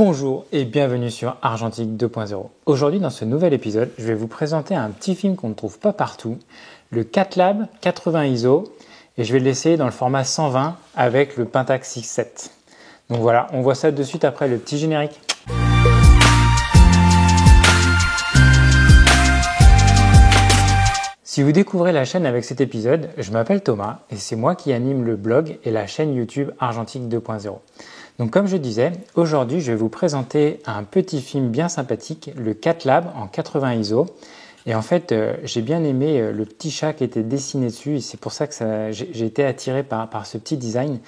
Bonjour et bienvenue sur Argentique 2.0. Aujourd'hui dans ce nouvel épisode, je vais vous présenter un petit film qu'on ne trouve pas partout, le Catlab 80 ISO, et je vais l'essayer dans le format 120 avec le Pentax X7. Donc voilà, on voit ça de suite après le petit générique. Si vous découvrez la chaîne avec cet épisode, je m'appelle Thomas et c'est moi qui anime le blog et la chaîne YouTube Argentique 2.0. Donc comme je disais, aujourd'hui je vais vous présenter un petit film bien sympathique, le Catlab en 80 ISO. Et en fait, j'ai bien aimé le petit chat qui était dessiné dessus et c'est pour ça que j'ai été attiré par ce petit design.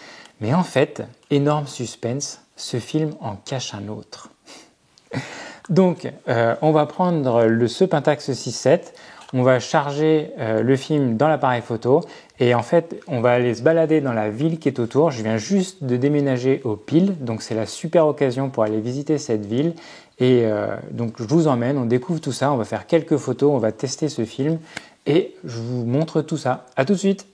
Mais en fait, énorme suspense, ce film en cache un autre. Donc on va prendre ce Pentax 6.7. On va charger le film dans l'appareil photo et en fait, on va aller se balader dans la ville qui est autour. Je viens juste de déménager au Pile, donc c'est la super occasion pour aller visiter cette ville. Et donc je vous emmène, on découvre tout ça, on va faire quelques photos, on va tester ce film et je vous montre tout ça. À tout de suite!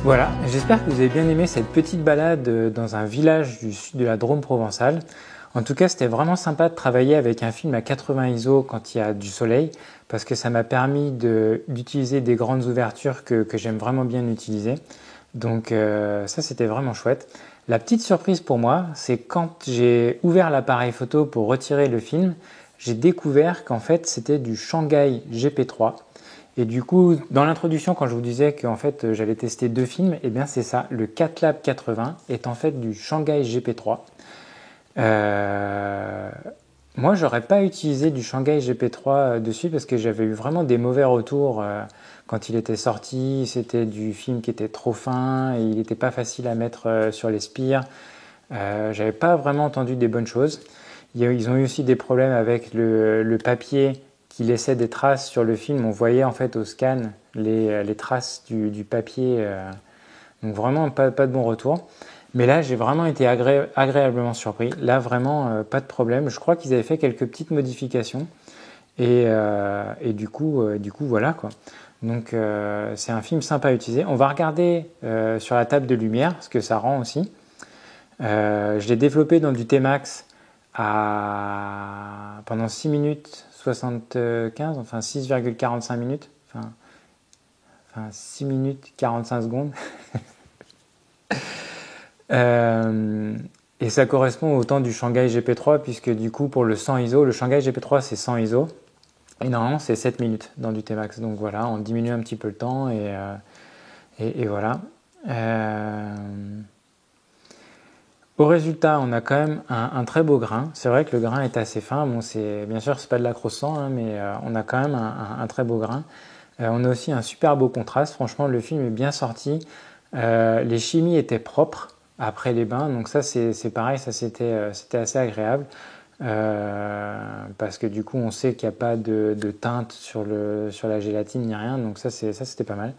Voilà, j'espère que vous avez bien aimé cette petite balade dans un village du sud de la Drôme provençale. En tout cas, c'était vraiment sympa de travailler avec un film à 80 ISO quand il y a du soleil, parce que ça m'a permis d'utiliser des grandes ouvertures que j'aime vraiment bien utiliser. Donc ça, c'était vraiment chouette. La petite surprise pour moi, c'est quand j'ai ouvert l'appareil photo pour retirer le film, j'ai découvert qu'en fait, c'était du Shanghai GP3. Et du coup, dans l'introduction, quand je vous disais qu'en fait j'allais tester deux films, eh bien c'est ça, le Catlab 80 est en fait du Shanghai GP3. moi, j'aurais pas utilisé du Shanghai GP3 dessus parce que j'avais eu vraiment des mauvais retours quand il était sorti. C'était du film qui était trop fin et il n'était pas facile à mettre sur les spires. J'avais pas vraiment entendu des bonnes choses. Ils ont eu aussi des problèmes avec le papier qui laissait des traces sur le film. On voyait en fait au scan les traces du papier. Donc vraiment pas de bon retour. Mais là, j'ai vraiment été agréablement surpris. Là, vraiment, pas de problème. Je crois qu'ils avaient fait quelques petites modifications. Et du coup, voilà quoi. Donc, c'est un film sympa à utiliser. On va regarder sur la table de lumière, ce que ça rend aussi. Je l'ai développé dans du Tmax pendant 6 minutes 75, enfin 6,45 minutes. Enfin 6 minutes 45 secondes. Et ça correspond au temps du Shanghai GP3 puisque du coup pour le 100 ISO, le Shanghai GP3 c'est 100 ISO et normalement c'est 7 minutes dans du Tmax. Donc voilà, on diminue un petit peu le temps et voilà. Au résultat, on a quand même un très beau grain. C'est vrai que le grain est assez fin. Bon, bien sûr c'est pas de la croissant, hein, mais on a quand même un très beau grain. On a aussi un super beau contraste. Franchement, le film est bien sorti. Les chimies étaient propres après les bains, donc ça c'est pareil, ça c'était assez agréable parce que du coup on sait qu'il n'y a pas de teinte sur la gélatine ni rien, donc ça c'était pas mal.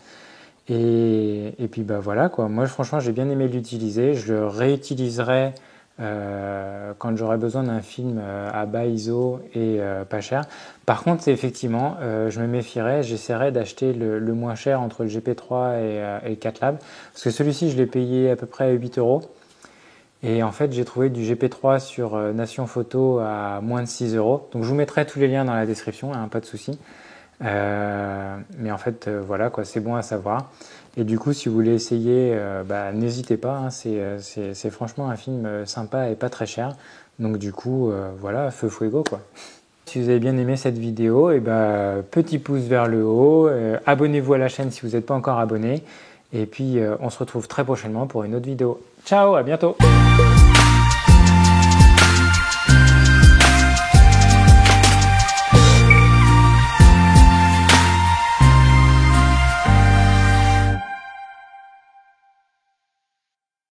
Et puis bah voilà quoi, moi franchement j'ai bien aimé l'utiliser, je le réutiliserai quand j'aurai besoin d'un film à bas ISO et pas cher. Par contre, effectivement, je me méfierais, j'essaierai d'acheter le moins cher entre le GP3 et le Catlab, parce que celui-ci, je l'ai payé à peu près 8 euros. Et en fait, j'ai trouvé du GP3 sur Nation Photo à moins de 6 euros. Donc, je vous mettrai tous les liens dans la description, hein, pas de souci. Mais en fait, voilà, quoi, c'est bon à savoir. Et du coup, si vous voulez essayer, n'hésitez pas. Hein, c'est franchement un film sympa et pas très cher. Donc du coup, voilà, feu fuego quoi. Si vous avez bien aimé cette vidéo, petit pouce vers le haut. Abonnez-vous à la chaîne si vous n'êtes pas encore abonné. Et puis, on se retrouve très prochainement pour une autre vidéo. Ciao, à bientôt!